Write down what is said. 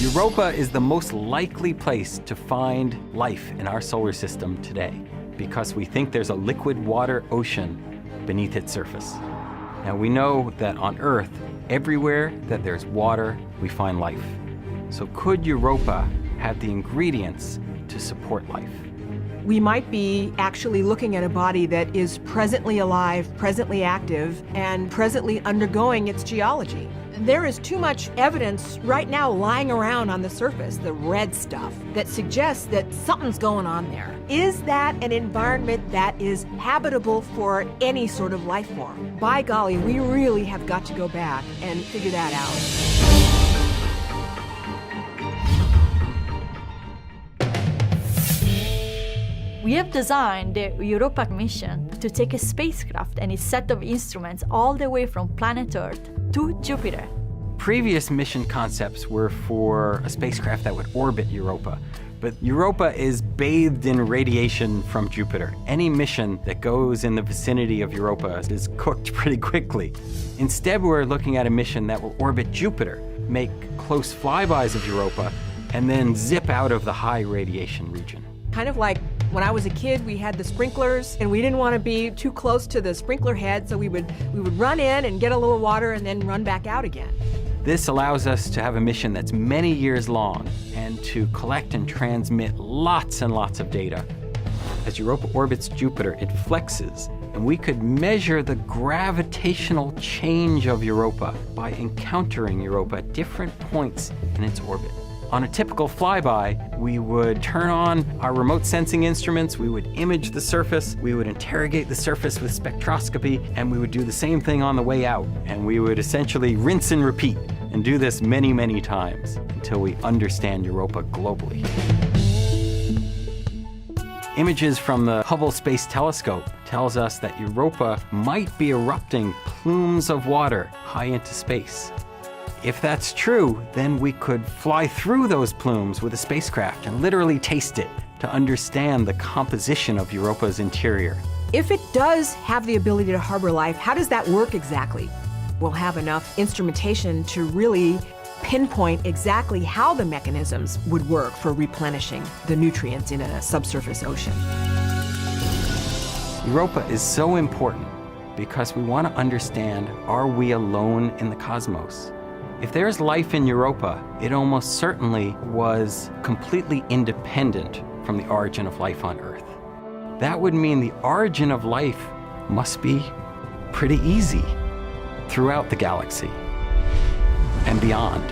Europa is the most likely place to find life in our solar system today because we think there's a liquid water ocean beneath its surface. Now we know that on Earth, everywhere that there's water, we find life. So could Europa have the ingredients to support life? We might be actually looking at a body that is presently alive, presently active, and presently undergoing its geology. There is too much evidence right now lying around on the surface, the red stuff, that suggests that something's going on there. Is that an environment that is habitable for any sort of life form? By golly, we really have got to go back and figure that out. We have designed the Europa mission to take a spacecraft and its set of instruments all the way from planet Earth to Jupiter. Previous mission concepts were for a spacecraft that would orbit Europa, but Europa is bathed in radiation from Jupiter. Any mission that goes in the vicinity of Europa is cooked pretty quickly. Instead, we're looking at a mission that will orbit Jupiter, make close flybys of Europa, and then zip out of the high radiation region. Kind of like when I was a kid, we had the sprinklers, and we didn't want to be too close to the sprinkler head, so we would run in and get a little water and then run back out again. This allows us to have a mission that's many years long and to collect and transmit lots and lots of data. As Europa orbits Jupiter, it flexes, and we could measure the gravitational change of Europa by encountering Europa at different points in its orbit. On a typical flyby, we would turn on our remote sensing instruments, we would image the surface, we would interrogate the surface with spectroscopy, and we would do the same thing on the way out. And we would essentially rinse and repeat, and do this many, many times until we understand Europa globally. Images from the Hubble Space Telescope tells us that Europa might be erupting plumes of water high into space. If that's true, then we could fly through those plumes with a spacecraft and literally taste it to understand the composition of Europa's interior. If it does have the ability to harbor life, how does that work exactly? We'll have enough instrumentation to really pinpoint exactly how the mechanisms would work for replenishing the nutrients in a subsurface ocean. Europa is so important because we want to understand, are we alone in the cosmos? If there's life in Europa, it almost certainly was completely independent from the origin of life on Earth. That would mean the origin of life must be pretty easy throughout the galaxy and beyond.